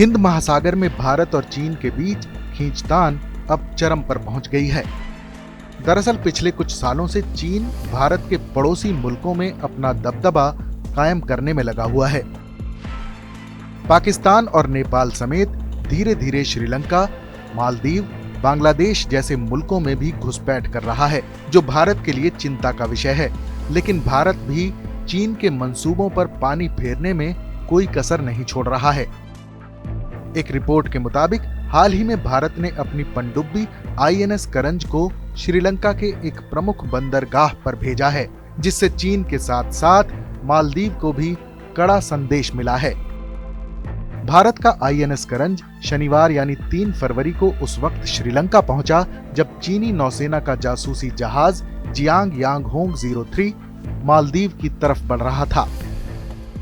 हिंद महासागर में भारत और चीन के बीच खींचतान अब चरम पर पहुंच गई है। दरअसल पिछले कुछ सालों से चीन भारत के पड़ोसी मुल्कों में अपना दबदबा कायम करने में लगा हुआ है। पाकिस्तान और नेपाल समेत धीरे धीरे श्रीलंका, मालदीव, बांग्लादेश जैसे मुल्कों में भी घुसपैठ कर रहा है, जो भारत के लिए चिंता का विषय है। लेकिन भारत भी चीन के मंसूबों पर पानी फेरने में कोई कसर नहीं छोड़ रहा है। एक रिपोर्ट के मुताबिक हाल ही में भारत ने अपनी पनडुब्बी INS करंज को श्रीलंका के एक प्रमुख बंदरगाह पर भेजा है, जिससे चीन के साथ साथ मालदीव को भी कड़ा संदेश मिला है। भारत का INS करंज शनिवार यानी 3 फरवरी को उस वक्त श्रीलंका पहुंचा जब चीनी नौसेना का जासूसी जहाज जियांग यांग होंग 03 मालदीव की तरफ बढ़ रहा था।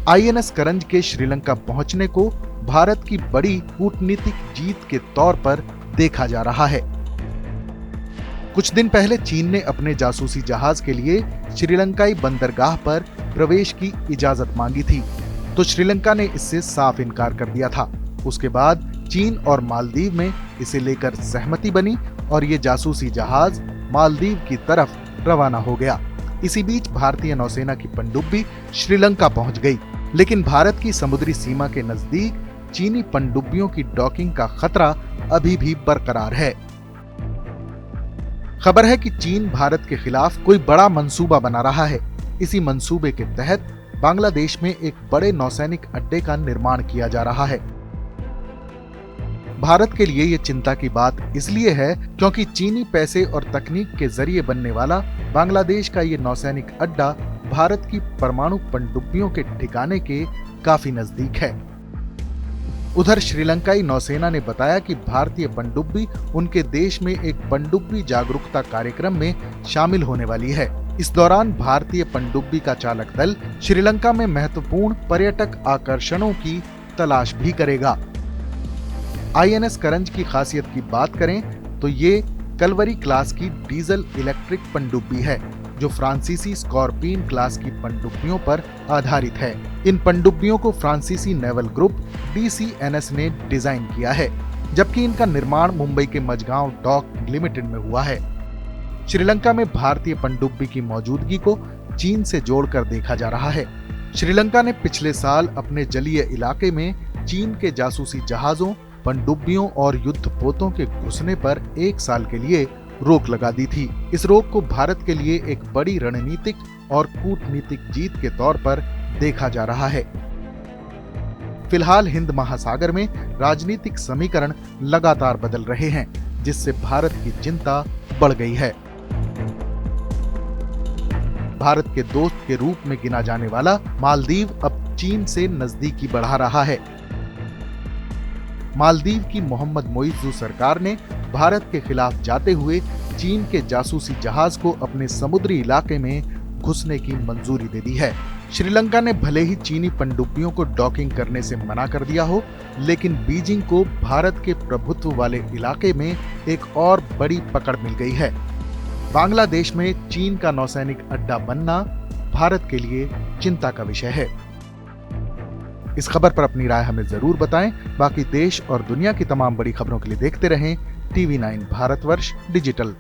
INS करंज के श्रीलंका पहुंचने को भारत की बड़ी कूटनीतिक जीत के तौर पर देखा जा रहा है। कुछ दिन पहले चीन ने अपने जासूसी जहाज के लिए श्रीलंकाई बंदरगाह पर प्रवेश की इजाजत मांगी थी, तो श्रीलंका ने इससे साफ इनकार कर दिया था। उसके बाद चीन और मालदीव में इसे लेकर सहमति बनी और ये जासूसी जहाज मालदीव की तरफ रवाना हो गया। इसी बीच भारतीय नौसेना की पनडुब्बी श्रीलंका पहुंच गई, लेकिन भारत की समुद्री सीमा के नजदीक चीनी पनडुब्बियों की डॉकिंग का खतरा अभी भी बरकरार है। खबर है कि चीन भारत के खिलाफ कोई बड़ा मंसूबा बना रहा है। इसी मंसूबे के तहत बांग्लादेश में एक बड़े नौसैनिक अड्डे का निर्माण किया जा रहा है। भारत के लिए ये चिंता की बात इसलिए है क्योंकि चीनी पैसे और तकनीक के जरिए बनने वाला बांग्लादेश का ये नौसैनिक अड्डा भारत की परमाणु पनडुब्बियों के ठिकाने के काफी नजदीक है। उधर श्रीलंकाई नौसेना ने बताया कि भारतीय पनडुब्बी उनके देश में एक पनडुब्बी जागरूकता कार्यक्रम में शामिल होने वाली है। इस दौरान भारतीय पनडुब्बी का चालक दल श्रीलंका में महत्वपूर्ण पर्यटक आकर्षणों की तलाश भी करेगा। INS करंज की खासियत की बात करें तो ये कलवरी क्लास की डीजल इलेक्ट्रिक पनडुब्बी है, जो फ्रांसीसी स्कॉर्पियन क्लास की पनडुब्बियों पर आधारित है। इन पनडुब्बियों को फ्रांसीसी नेवल ग्रुप DCNS ने डिजाइन किया है, जबकि इनका निर्माण मुंबई के मझगांव डॉक लिमिटेड में हुआ है। श्रीलंका में भारतीय पनडुब्बी की मौजूदगी को चीन से जोड़कर देखा जा रहा है। श्रीलंका ने पिछले साल अपने जलीय इलाके में चीन के जासूसी जहाजों, पनडुब्बियों और युद्धपोतों के घुसने पर 1 साल के लिए रोक लगा दी थी। इस रोक को भारत के लिए एक बड़ी रणनीतिक और कूटनीतिक जीत के तौर पर देखा जा रहा है। फिलहाल हिंद महासागर में राजनीतिक समीकरण लगातार बदल रहे हैं, जिससे भारत की चिंता बढ़ गई है। भारत के दोस्त के रूप में गिना जाने वाला मालदीव अब चीन से नजदीकी बढ़ा रहा है। मालदीव की मोहम्मद मोइज़ू सरकार ने भारत के खिलाफ जाते हुए चीन के जासूसी जहाज को अपने समुद्री इलाके में घुसने की मंजूरी दे दी है। श्रीलंका ने भले ही चीनी पनडुब्बियों को डॉकिंग करने से मना कर दिया हो, लेकिन बीजिंग को भारत के प्रभुत्व वाले इलाके में एक और बड़ी पकड़ मिल गई है। बांग्लादेश में चीन का नौसैनिक अड्डा बनना भारत के लिए चिंता का विषय है। इस खबर पर अपनी राय हमें जरूर बताएं। बाकी देश और दुनिया की तमाम बड़ी खबरों के लिए देखते रहें TV9 भारतवर्ष डिजिटल।